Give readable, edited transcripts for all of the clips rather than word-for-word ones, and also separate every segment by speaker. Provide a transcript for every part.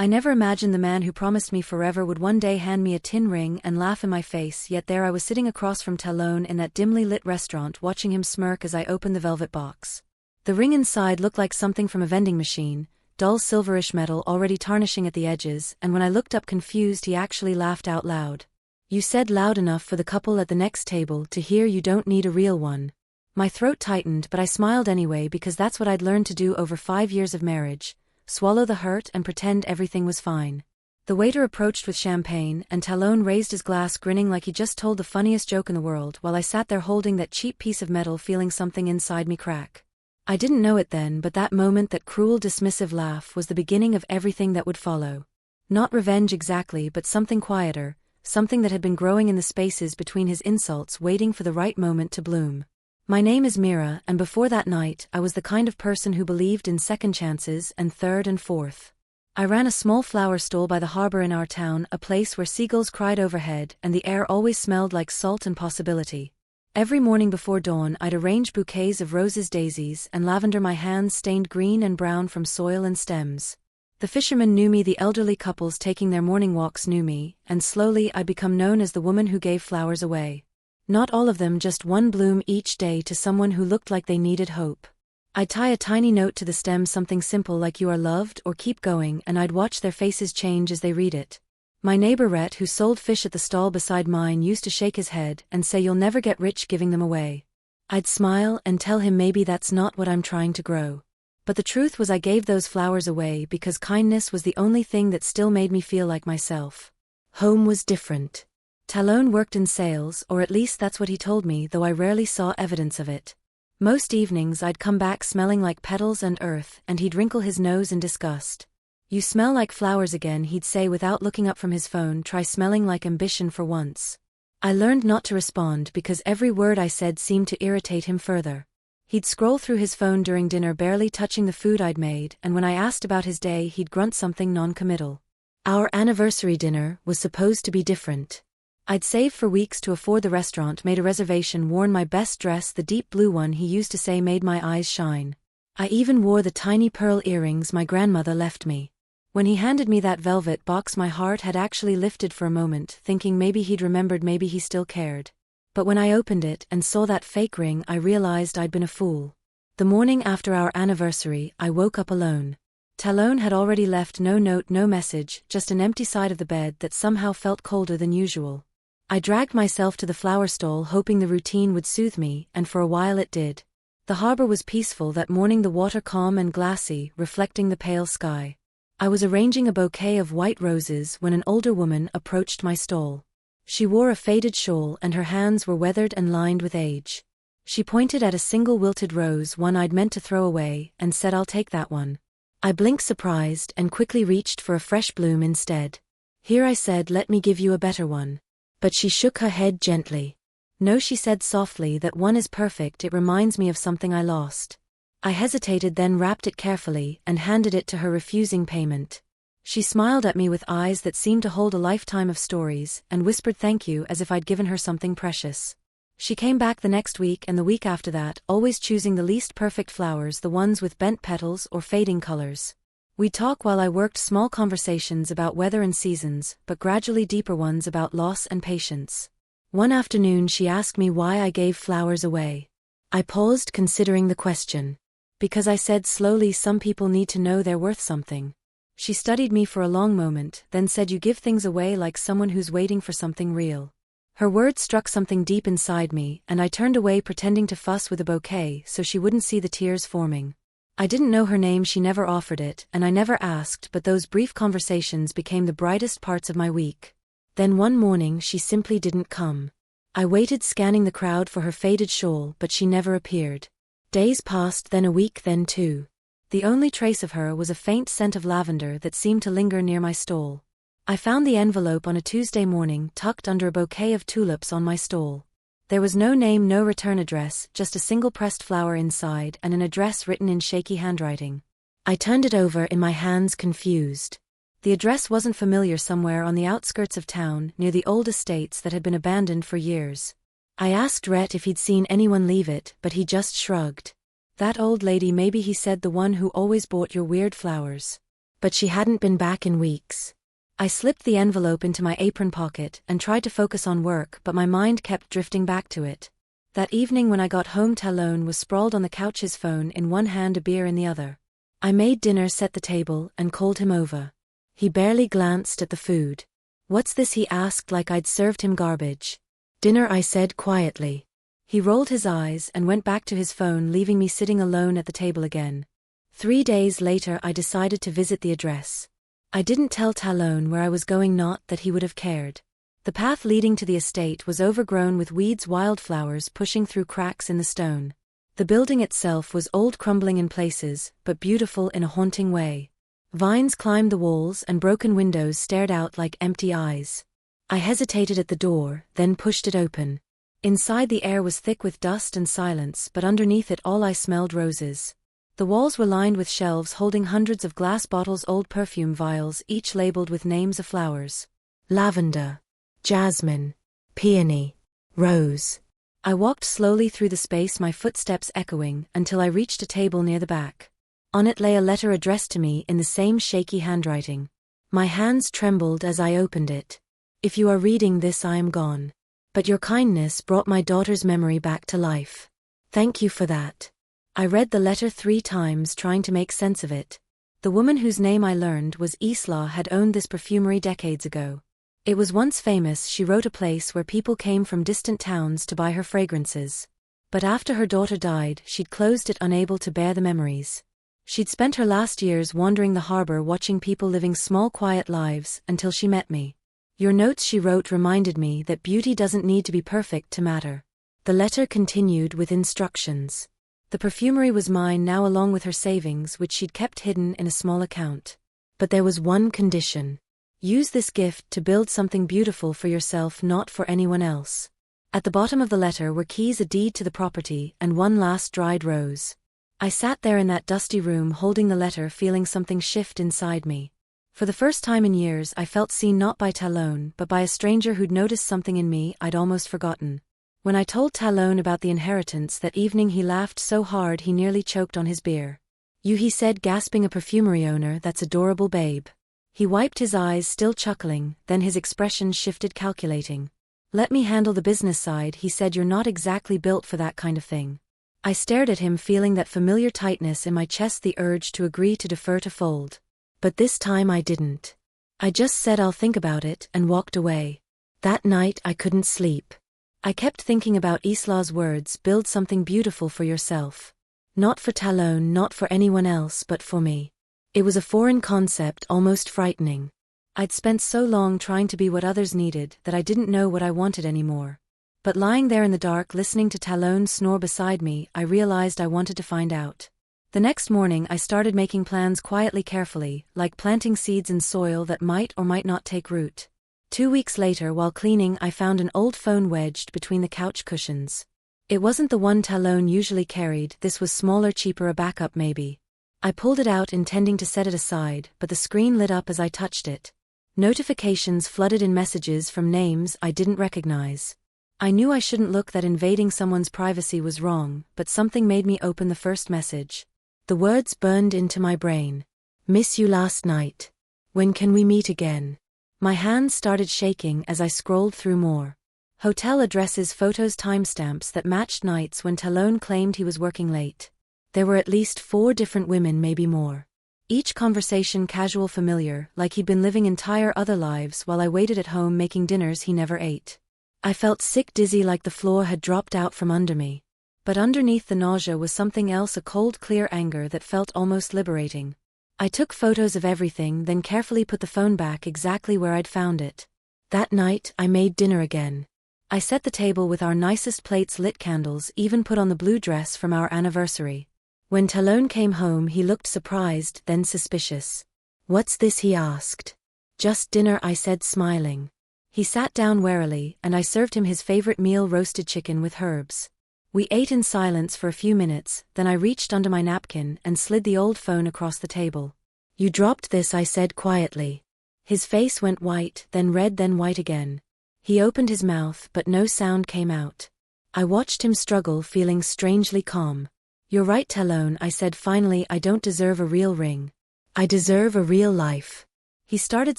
Speaker 1: I never imagined the man who promised me forever would one day hand me a tin ring and laugh in my face, yet there I was sitting across from Talon in that dimly lit restaurant watching him smirk as I opened the velvet box. The ring inside looked like something from a vending machine, dull silverish metal already tarnishing at the edges, and when I looked up confused he actually laughed out loud. "You said loud enough for the couple at the next table to hear you don't need a real one." My throat tightened, but I smiled anyway because that's what I'd learned to do over 5 years of marriage: swallow the hurt and pretend everything was fine. The waiter approached with champagne, and Talon raised his glass grinning like he just told the funniest joke in the world, while I sat there holding that cheap piece of metal feeling something inside me crack. I didn't know it then, but that moment, that cruel dismissive laugh, was the beginning of everything that would follow. Not revenge exactly, but something quieter, something that had been growing in the spaces between his insults, waiting for the right moment to bloom. My name is Mira, and before that night, I was the kind of person who believed in second chances and third and fourth. I ran a small flower stall by the harbor in our town, a place where seagulls cried overhead and the air always smelled like salt and possibility. Every morning before dawn I'd arrange bouquets of roses, daisies, and lavender, my hands stained green and brown from soil and stems. The fishermen knew me, the elderly couples taking their morning walks knew me, and slowly I'd become known as the woman who gave flowers away. Not all of them, just one bloom each day to someone who looked like they needed hope. I'd tie a tiny note to the stem, something simple like "You are loved" or "Keep going," and I'd watch their faces change as they read it. My neighbor Rhett, who sold fish at the stall beside mine, used to shake his head and say, "You'll never get rich giving them away." I'd smile and tell him maybe that's not what I'm trying to grow. But the truth was I gave those flowers away because kindness was the only thing that still made me feel like myself. Home was different. Talon worked in sales, or at least that's what he told me, though I rarely saw evidence of it. Most evenings I'd come back smelling like petals and earth, and he'd wrinkle his nose in disgust. "You smell like flowers again," he'd say without looking up from his phone. "Try smelling like ambition for once." I learned not to respond because every word I said seemed to irritate him further. He'd scroll through his phone during dinner, barely touching the food I'd made, and when I asked about his day he'd grunt something non-committal. Our anniversary dinner was supposed to be different. I'd saved for weeks to afford the restaurant, made a reservation, worn my best dress, the deep blue one he used to say made my eyes shine. I even wore the tiny pearl earrings my grandmother left me. When he handed me that velvet box, my heart had actually lifted for a moment, thinking maybe he'd remembered, maybe he still cared. But when I opened it and saw that fake ring, I realized I'd been a fool. The morning after our anniversary, I woke up alone. Talon had already left no note, no message, just an empty side of the bed that somehow felt colder than usual. I dragged myself to the flower stall, hoping the routine would soothe me, and for a while it did. The harbor was peaceful that morning, the water calm and glassy, reflecting the pale sky. I was arranging a bouquet of white roses when an older woman approached my stall. She wore a faded shawl and her hands were weathered and lined with age. She pointed at a single wilted rose, one I'd meant to throw away, and said, "I'll take that one." I blinked surprised and quickly reached for a fresh bloom instead. "Here," I said, "let me give you a better one." But she shook her head gently. "No," she said softly, "that one is perfect. It reminds me of something I lost." I hesitated, then wrapped it carefully and handed it to her, refusing payment. She smiled at me with eyes that seemed to hold a lifetime of stories, and whispered thank you as if I'd given her something precious. She came back the next week and the week after that, always choosing the least perfect flowers, the ones with bent petals or fading colors. We'd talk while I worked, small conversations about weather and seasons, but gradually deeper ones about loss and patience. One afternoon she asked me why I gave flowers away. I paused, considering the question. "Because," I said slowly, "some people need to know they're worth something." She studied me for a long moment, then said, "You give things away like someone who's waiting for something real." Her words struck something deep inside me, and I turned away, pretending to fuss with a bouquet so she wouldn't see the tears forming. I didn't know her name, she never offered it, and I never asked, but those brief conversations became the brightest parts of my week. Then one morning she simply didn't come. I waited, scanning the crowd for her faded shawl, but she never appeared. Days passed, then a week, then two. The only trace of her was a faint scent of lavender that seemed to linger near my stall. I found the envelope on a Tuesday morning, tucked under a bouquet of tulips on my stall. There was no name, no return address, just a single pressed flower inside and an address written in shaky handwriting. I turned it over in my hands, confused. The address wasn't familiar, somewhere on the outskirts of town, near the old estates that had been abandoned for years. I asked Rhett if he'd seen anyone leave it, but he just shrugged. "That old lady, maybe," he said, "the one who always bought your weird flowers." But she hadn't been back in weeks. I slipped the envelope into my apron pocket and tried to focus on work, but my mind kept drifting back to it. That evening when I got home, Talon was sprawled on the couch, his phone in one hand, a beer in the other. I made dinner, set the table, and called him over. He barely glanced at the food. "What's this?" he asked, like I'd served him garbage. "Dinner," I said quietly. He rolled his eyes and went back to his phone, leaving me sitting alone at the table again. 3 days later I decided to visit the address. I didn't tell Talon where I was going, not that he would have cared. The path leading to the estate was overgrown with weeds, wildflowers pushing through cracks in the stone. The building itself was old, crumbling in places, but beautiful in a haunting way. Vines climbed the walls and broken windows stared out like empty eyes. I hesitated at the door, then pushed it open. Inside the air was thick with dust and silence, but underneath it all I smelled roses. The walls were lined with shelves holding hundreds of glass bottles, old perfume vials, each labeled with names of flowers. Lavender, jasmine, peony, rose. I walked slowly through the space, my footsteps echoing, until I reached a table near the back. On it lay a letter addressed to me in the same shaky handwriting. My hands trembled as I opened it. "If you are reading this, I am gone. But your kindness brought my daughter's memory back to life. Thank you for that." I read the letter 3 times, trying to make sense of it. The woman whose name I learned was Isla had owned this perfumery decades ago. It was once famous, she wrote, a place where people came from distant towns to buy her fragrances. But after her daughter died, she'd closed it, unable to bear the memories. She'd spent her last years wandering the harbor, watching people living small, quiet lives, until she met me. "Your notes," she wrote, "reminded me that beauty doesn't need to be perfect to matter." The letter continued with instructions. The perfumery was mine now, along with her savings, which she'd kept hidden in a small account. But there was one condition. Use this gift to build something beautiful for yourself, not for anyone else. At the bottom of the letter were keys, a deed to the property, and one last dried rose. I sat there in that dusty room holding the letter, feeling something shift inside me. For the first time in years I felt seen, not by Talon, but by a stranger who'd noticed something in me I'd almost forgotten. When I told Talon about the inheritance that evening, he laughed so hard he nearly choked on his beer. "You," he said, gasping, "a perfumery owner? That's adorable, babe." He wiped his eyes, still chuckling, then his expression shifted, calculating. "Let me handle the business side," he said. "You're not exactly built for that kind of thing." I stared at him, feeling that familiar tightness in my chest, the urge to agree, to defer, to fold. But this time I didn't. I just said, "I'll think about it," and walked away. That night I couldn't sleep. I kept thinking about Isla's words, "Build something beautiful for yourself." Not for Talon, not for anyone else, but for me. It was a foreign concept, almost frightening. I'd spent so long trying to be what others needed that I didn't know what I wanted anymore. But lying there in the dark, listening to Talon snore beside me, I realized I wanted to find out. The next morning I started making plans quietly, carefully, like planting seeds in soil that might or might not take root. 2 weeks later, while cleaning, I found an old phone wedged between the couch cushions. It wasn't the one Talon usually carried, this was smaller, cheaper, a backup maybe. I pulled it out, intending to set it aside, but the screen lit up as I touched it. Notifications flooded in, messages from names I didn't recognize. I knew I shouldn't look, that invading someone's privacy was wrong, but something made me open the first message. The words burned into my brain. "Miss you last night. When can we meet again?" My hands started shaking as I scrolled through more. Hotel addresses, photos, timestamps that matched nights when Talon claimed he was working late. There were at least 4 different women, maybe more. Each conversation casual, familiar, like he'd been living entire other lives while I waited at home making dinners he never ate. I felt sick, dizzy, like the floor had dropped out from under me. But underneath the nausea was something else, a cold, clear anger that felt almost liberating. I took photos of everything, then carefully put the phone back exactly where I'd found it. That night, I made dinner again. I set the table with our nicest plates, lit candles, even put on the blue dress from our anniversary. When Talon came home, he looked surprised, then suspicious. "What's this?" he asked. "Just dinner," I said, smiling. He sat down warily, and I served him his favorite meal, roasted chicken with herbs. We ate in silence for a few minutes, then I reached under my napkin and slid the old phone across the table. "You dropped this," I said quietly. His face went white, then red, then white again. He opened his mouth, but no sound came out. I watched him struggle, feeling strangely calm. "You're right, Talon," I said finally, "I don't deserve a real ring." I deserve a real life. He started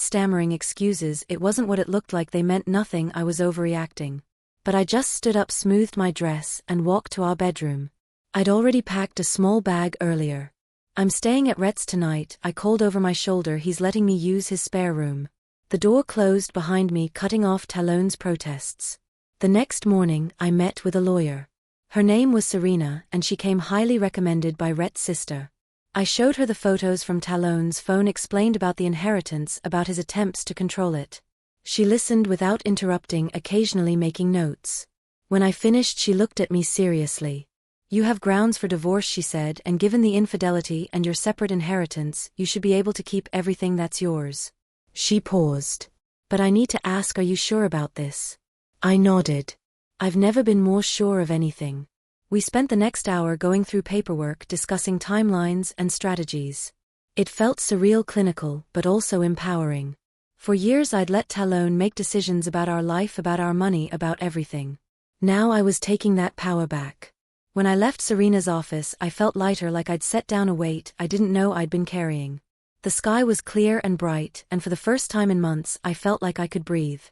Speaker 1: stammering excuses. It wasn't what it looked like, they meant nothing, I was overreacting. But I just stood up, smoothed my dress, and walked to our bedroom. I'd already packed a small bag earlier. I'm staying at Rhett's tonight, I called over my shoulder. He's letting me use his spare room. The door closed behind me, cutting off Talon's protests. The next morning, I met with a lawyer. Her name was Serena, and she came highly recommended by Rhett's sister. I showed her the photos from Talon's phone, explained about the inheritance, about his attempts to control it. She listened without interrupting, occasionally making notes. When I finished, she looked at me seriously. You have grounds for divorce, she said, and given the infidelity and your separate inheritance, you should be able to keep everything that's yours. She paused. But I need to ask, are you sure about this? I nodded. I've never been more sure of anything. We spent the next hour going through paperwork, discussing timelines and strategies. It felt surreal, clinical, but also empowering. For years I'd let Talon make decisions about our life, about our money, about everything. Now I was taking that power back. When I left Serena's office, I felt lighter, like I'd set down a weight I didn't know I'd been carrying. The sky was clear and bright, and for the first time in months I felt like I could breathe.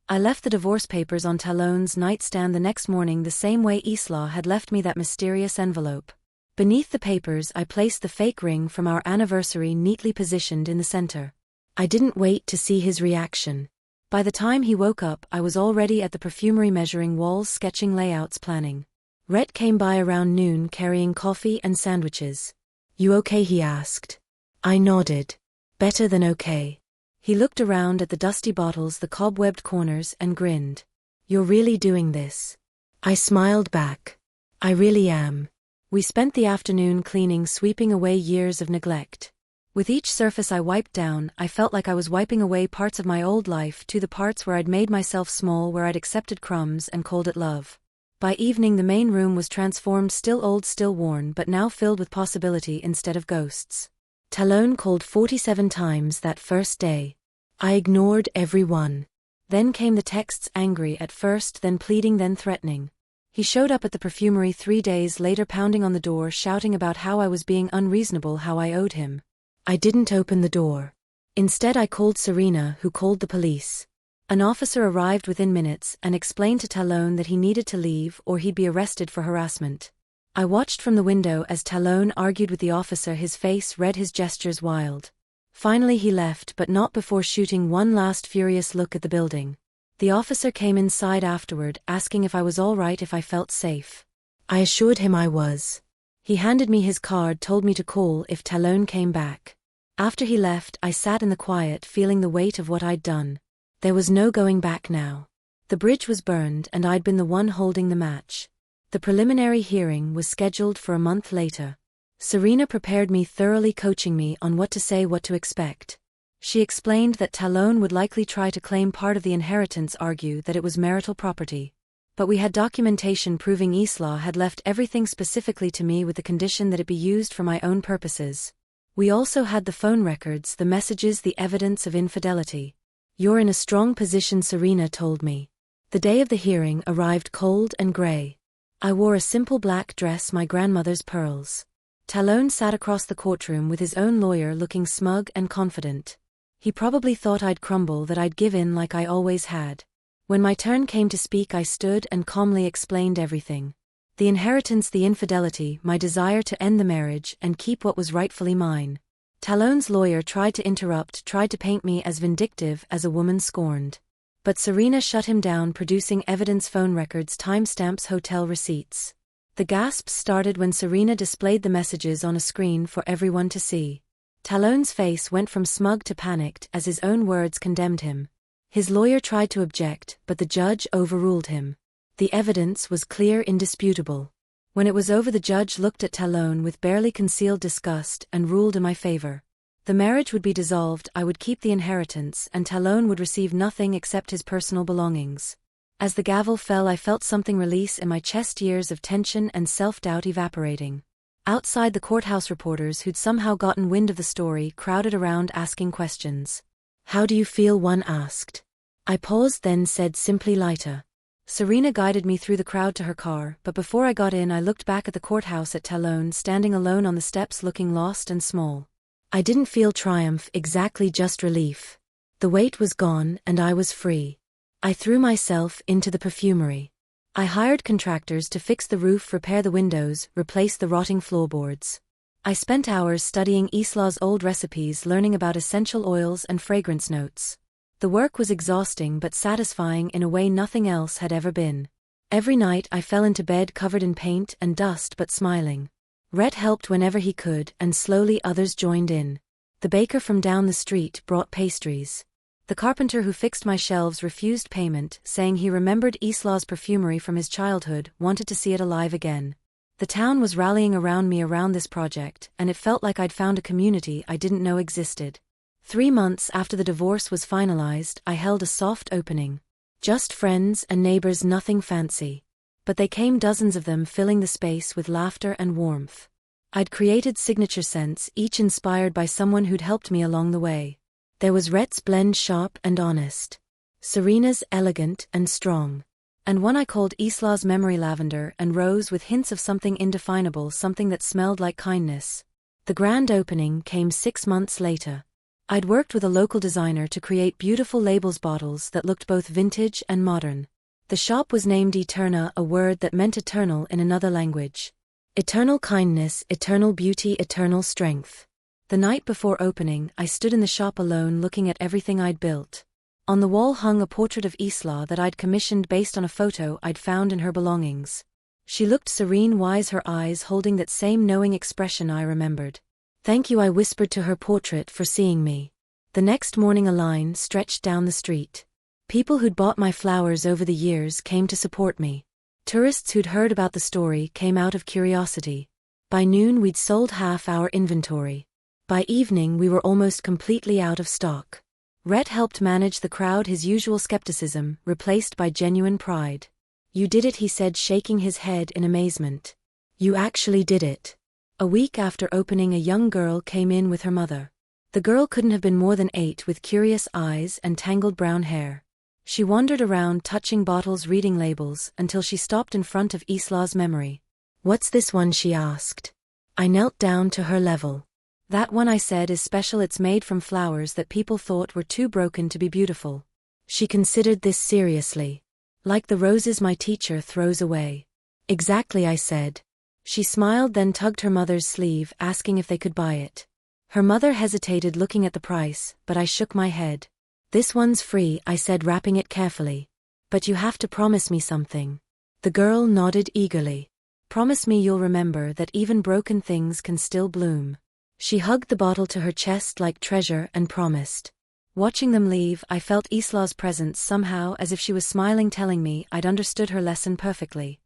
Speaker 1: I left the divorce papers on Talon's nightstand the next morning, the same way Isla had left me that mysterious envelope. Beneath the papers I placed the fake ring from our anniversary, neatly positioned in the center. I didn't wait to see his reaction. By the time he woke up, I was already at the perfumery, measuring walls, sketching layouts, planning. Rhett came by around noon carrying coffee and sandwiches. You okay? He asked. I nodded. Better than okay. He looked around at the dusty bottles, the cobwebbed corners, and grinned. You're really doing this? I smiled back. I really am. We spent the afternoon cleaning, sweeping away years of neglect. With each surface I wiped down, I felt like I was wiping away parts of my old life, to the parts where I'd made myself small, where I'd accepted crumbs and called it love. By evening the main room was transformed, still old, still worn, but now filled with possibility instead of ghosts. Talon called 47 times that first day. I ignored every one. Then came the texts, angry at first, then pleading, then threatening. He showed up at the perfumery 3 days later, pounding on the door, shouting about how I was being unreasonable, how I owed him. I didn't open the door. Instead I called Serena, who called the police. An officer arrived within minutes and explained to Talon that he needed to leave or he'd be arrested for harassment. I watched from the window as Talon argued with the officer, his face red, his gestures wild. Finally he left, but not before shooting one last furious look at the building. The officer came inside afterward, asking if I was all right, if I felt safe. I assured him I was. He handed me his card, told me to call if Talon came back. After he left, I sat in the quiet, feeling the weight of what I'd done. There was no going back now. The bridge was burned, and I'd been the one holding the match. The preliminary hearing was scheduled for a month later. Serena prepared me thoroughly, coaching me on what to say, what to expect. She explained that Talon would likely try to claim part of the inheritance, argue that it was marital property. But we had documentation proving Isla had left everything specifically to me, with the condition that it be used for my own purposes. We also had the phone records, the messages, the evidence of infidelity. You're in a strong position, Serena told me. The day of the hearing arrived cold and gray. I wore a simple black dress, my grandmother's pearls. Talon sat across the courtroom with his own lawyer, looking smug and confident. He probably thought I'd crumble, that I'd give in like I always had. When my turn came to speak, I stood and calmly explained everything. The inheritance, the infidelity, my desire to end the marriage and keep what was rightfully mine. Talon's lawyer tried to interrupt, tried to paint me as vindictive, as a woman scorned. But Serena shut him down, producing evidence, phone records, timestamps, hotel receipts. The gasps started when Serena displayed the messages on a screen for everyone to see. Talon's face went from smug to panicked as his own words condemned him. His lawyer tried to object, but the judge overruled him. The evidence was clear, indisputable. When it was over, the judge looked at Talon with barely concealed disgust and ruled in my favor. The marriage would be dissolved, I would keep the inheritance, and Talon would receive nothing except his personal belongings. As the gavel fell, I felt something release in my chest, years of tension and self-doubt evaporating. Outside, the courthouse reporters who'd somehow gotten wind of the story crowded around, asking questions. How do you feel? One asked. I paused, then said simply, lighter. Serena guided me through the crowd to her car, but before I got in I looked back at the courthouse, at Talon standing alone on the steps, looking lost and small. I didn't feel triumph, exactly, just relief. The weight was gone and I was free. I threw myself into the perfumery. I hired contractors to fix the roof, repair the windows, replace the rotting floorboards. I spent hours studying Isla's old recipes, learning about essential oils and fragrance notes. The work was exhausting but satisfying in a way nothing else had ever been. Every night I fell into bed covered in paint and dust but smiling. Rhett helped whenever he could, and slowly others joined in. The baker from down the street brought pastries. The carpenter who fixed my shelves refused payment, saying he remembered Isla's perfumery from his childhood, wanted to see it alive again. The town was rallying around me around this project, and it felt like I'd found a community I didn't know existed. 3 months after the divorce was finalized, I held a soft opening. Just friends and neighbors, nothing fancy. But they came, dozens of them, filling the space with laughter and warmth. I'd created signature scents, each inspired by someone who'd helped me along the way. There was Rhett's blend, sharp and honest. Serena's elegant and strong. And one I called Isla's memory, lavender and rose, with hints of something indefinable, something that smelled like kindness. The grand opening came 6 months later. I'd worked with a local designer to create beautiful labels, bottles that looked both vintage and modern. The shop was named Eterna, a word that meant eternal in another language. Eternal kindness, eternal beauty, eternal strength. The night before opening, I stood in the shop alone, looking at everything I'd built. On the wall hung a portrait of Isla that I'd commissioned based on a photo I'd found in her belongings. She looked serene, wise, her eyes holding that same knowing expression I remembered. "Thank you," I whispered to her portrait, "for seeing me." The next morning a line stretched down the street. People who'd bought my flowers over the years came to support me. Tourists who'd heard about the story came out of curiosity. By noon we'd sold half our inventory. By evening we were almost completely out of stock. Rhett helped manage the crowd, his usual skepticism replaced by genuine pride. "You did it," he said, shaking his head in amazement. "You actually did it." A week after opening, a young girl came in with her mother. The girl couldn't have been more than 8, with curious eyes and tangled brown hair. She wandered around, touching bottles, reading labels, until she stopped in front of Isla's memory. "What's this one?" she asked. I knelt down to her level. "That one," I said, "is special. It's made from flowers that people thought were too broken to be beautiful." She considered this seriously. "Like the roses my teacher throws away." "Exactly," I said. She smiled, then tugged her mother's sleeve, asking if they could buy it. Her mother hesitated, looking at the price, but I shook my head. "This one's free," I said, wrapping it carefully. "But you have to promise me something." The girl nodded eagerly. "Promise me you'll remember that even broken things can still bloom." She hugged the bottle to her chest like treasure and promised. Watching them leave, I felt Isla's presence somehow, as if she was smiling, telling me I'd understood her lesson perfectly.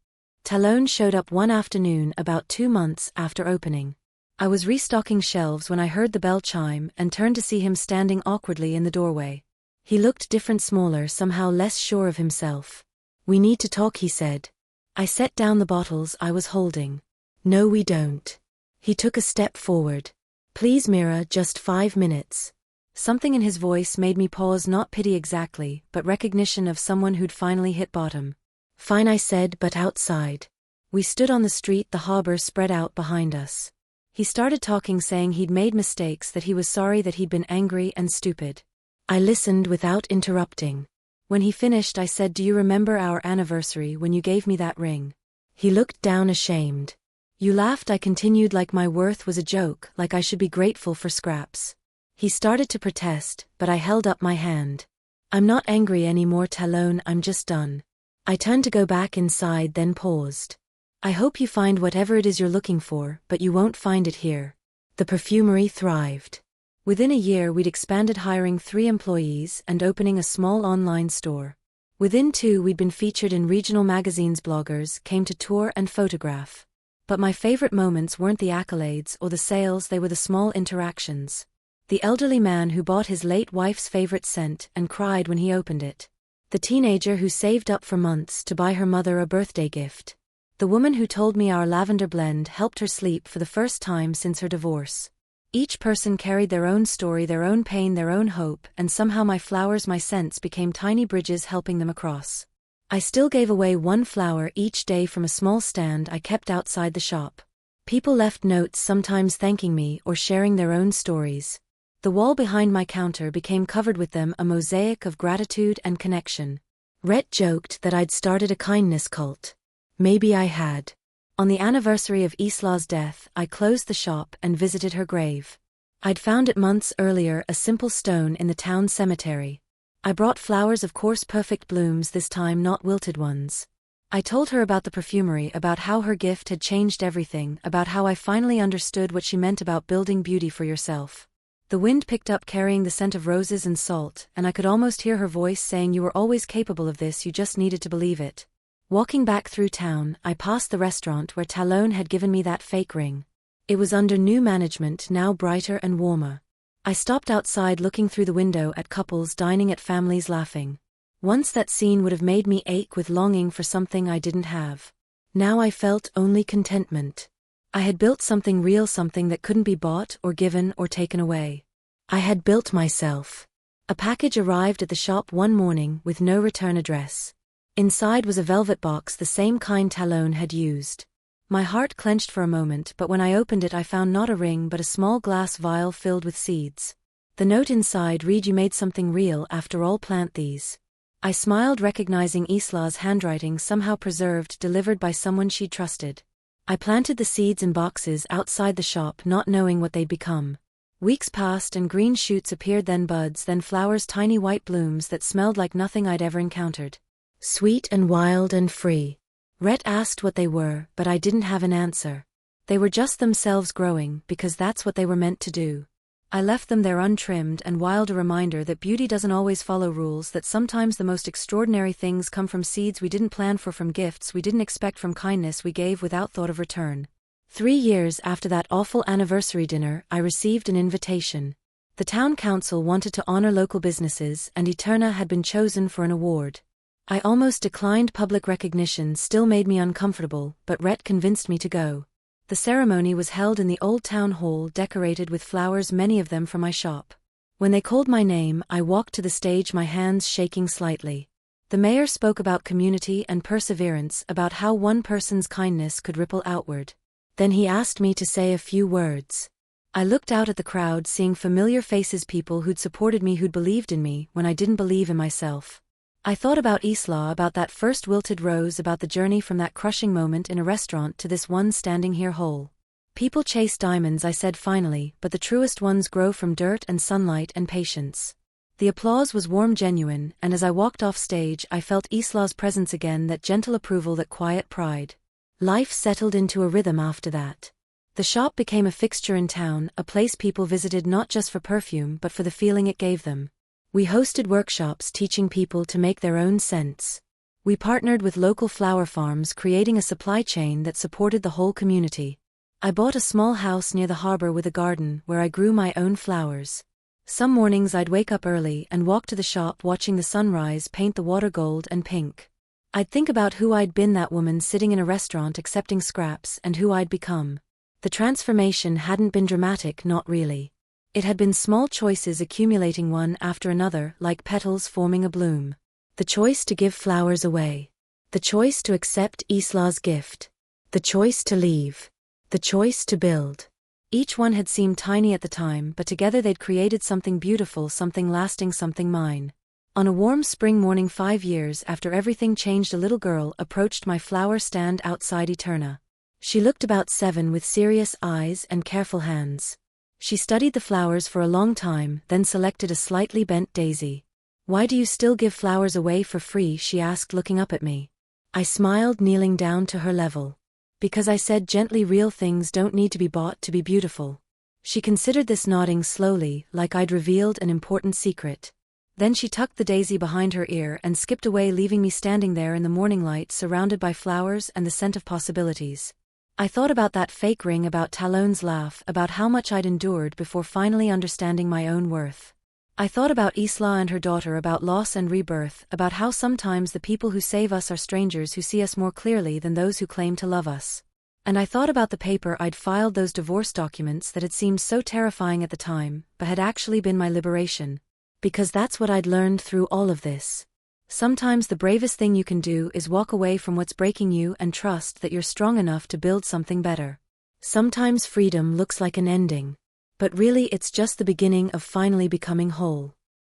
Speaker 1: Talon showed up one afternoon about 2 months after opening. I was restocking shelves when I heard the bell chime and turned to see him standing awkwardly in the doorway. He looked different, smaller, somehow less sure of himself. "We need to talk," he said. I set down the bottles I was holding. "No, we don't." He took a step forward. "Please, Mira, just 5 minutes." Something in his voice made me pause, not pity exactly, but recognition of someone who'd finally hit bottom. "Fine," I said, "but outside." We stood on the street, the harbor spread out behind us. He started talking, saying he'd made mistakes, that he was sorry, that he'd been angry and stupid. I listened without interrupting. When he finished, I said, "Do you remember our anniversary, when you gave me that ring?" He looked down, ashamed. "You laughed," I continued, "like my worth was a joke, like I should be grateful for scraps." He started to protest, but I held up my hand. "I'm not angry anymore, Talon, I'm just done." I turned to go back inside, then paused. "I hope you find whatever it is you're looking for, but you won't find it here." The perfumery thrived. Within a year we'd expanded, hiring 3 employees and opening a small online store. Within 2 we'd been featured in regional magazines, bloggers came to tour and photograph. But my favorite moments weren't the accolades or the sales, they were the small interactions. The elderly man who bought his late wife's favorite scent and cried when he opened it. The teenager who saved up for months to buy her mother a birthday gift. The woman who told me our lavender blend helped her sleep for the first time since her divorce. Each person carried their own story, their own pain, their own hope, and somehow my flowers, my scents became tiny bridges helping them across. I still gave away 1 flower each day from a small stand I kept outside the shop. People left notes, sometimes thanking me or sharing their own stories. The wall behind my counter became covered with them, a mosaic of gratitude and connection. Rhett joked that I'd started a kindness cult. Maybe I had. On the anniversary of Isla's death, I closed the shop and visited her grave. I'd found it months earlier, a simple stone in the town cemetery. I brought flowers, of course, perfect blooms this time, not wilted ones. I told her about the perfumery, about how her gift had changed everything, about how I finally understood what she meant about building beauty for yourself. The wind picked up, carrying the scent of roses and salt, and I could almost hear her voice saying, "You were always capable of this, you just needed to believe it." Walking back through town, I passed the restaurant where Talon had given me that fake ring. It was under new management, now brighter and warmer. I stopped outside, looking through the window at couples dining, at families laughing. Once that scene would have made me ache with longing for something I didn't have. Now I felt only contentment. I had built something real, something that couldn't be bought or given or taken away. I had built myself. A package arrived at the shop one morning with no return address. Inside was a velvet box, the same kind Talon had used. My heart clenched for a moment, but when I opened it I found not a ring but a small glass vial filled with seeds. The note inside read, "You made something real after all, plant these." I smiled, recognizing Isla's handwriting, somehow preserved, delivered by someone she'd trusted. I planted the seeds in boxes outside the shop, not knowing what they'd become. Weeks passed and green shoots appeared, then buds, then flowers, tiny white blooms that smelled like nothing I'd ever encountered. Sweet and wild and free. Rhett asked what they were, but I didn't have an answer. They were just themselves, growing, because that's what they were meant to do. I left them there untrimmed and wild, a reminder that beauty doesn't always follow rules, that sometimes the most extraordinary things come from seeds we didn't plan for, from gifts we didn't expect, from kindness we gave without thought of return. 3 years after that awful anniversary dinner, I received an invitation. The town council wanted to honor local businesses, and Eterna had been chosen for an award. I almost declined. Public recognition still made me uncomfortable, but Rhett convinced me to go. The ceremony was held in the old town hall, decorated with flowers, many of them from my shop. When they called my name, I walked to the stage, my hands shaking slightly. The mayor spoke about community and perseverance, about how one person's kindness could ripple outward. Then he asked me to say a few words. I looked out at the crowd, seeing familiar faces, people who'd supported me, who'd believed in me when I didn't believe in myself. I thought about Isla, about that first wilted rose, about the journey from that crushing moment in a restaurant to this one standing here whole. People chase diamonds, I said finally, but the truest ones grow from dirt and sunlight and patience. The applause was warm, genuine, and as I walked off stage I felt Isla's presence again, that gentle approval, that quiet pride. Life settled into a rhythm after that. The shop became a fixture in town, a place people visited not just for perfume but for the feeling it gave them. We hosted workshops teaching people to make their own scents. We partnered with local flower farms, creating a supply chain that supported the whole community. I bought a small house near the harbor with a garden where I grew my own flowers. Some mornings I'd wake up early and walk to the shop, watching the sunrise paint the water gold and pink. I'd think about who I'd been, that woman sitting in a restaurant accepting scraps, and who I'd become. The transformation hadn't been dramatic, not really. It had been small choices accumulating one after another, like petals forming a bloom. The choice to give flowers away. The choice to accept Isla's gift. The choice to leave. The choice to build. Each one had seemed tiny at the time, but together they'd created something beautiful, something lasting, something mine. On a warm spring morning 5 years after everything changed, a little girl approached my flower stand outside Eterna. She looked about 7 with serious eyes and careful hands. She studied the flowers for a long time, then selected a slightly bent daisy. "Why do you still give flowers away for free?" she asked, looking up at me. I smiled, kneeling down to her level. "Because," I said gently, "real things don't need to be bought to be beautiful." She considered this, nodding slowly, like I'd revealed an important secret. Then she tucked the daisy behind her ear and skipped away, leaving me standing there in the morning light, surrounded by flowers and the scent of possibilities. I thought about that fake ring, about Talon's laugh, about how much I'd endured before finally understanding my own worth. I thought about Isla and her daughter, about loss and rebirth, about how sometimes the people who save us are strangers who see us more clearly than those who claim to love us. And I thought about the paper I'd filed, those divorce documents that had seemed so terrifying at the time, but had actually been my liberation. Because that's what I'd learned through all of this. Sometimes the bravest thing you can do is walk away from what's breaking you and trust that you're strong enough to build something better. Sometimes freedom looks like an ending, but really it's just the beginning of finally becoming whole.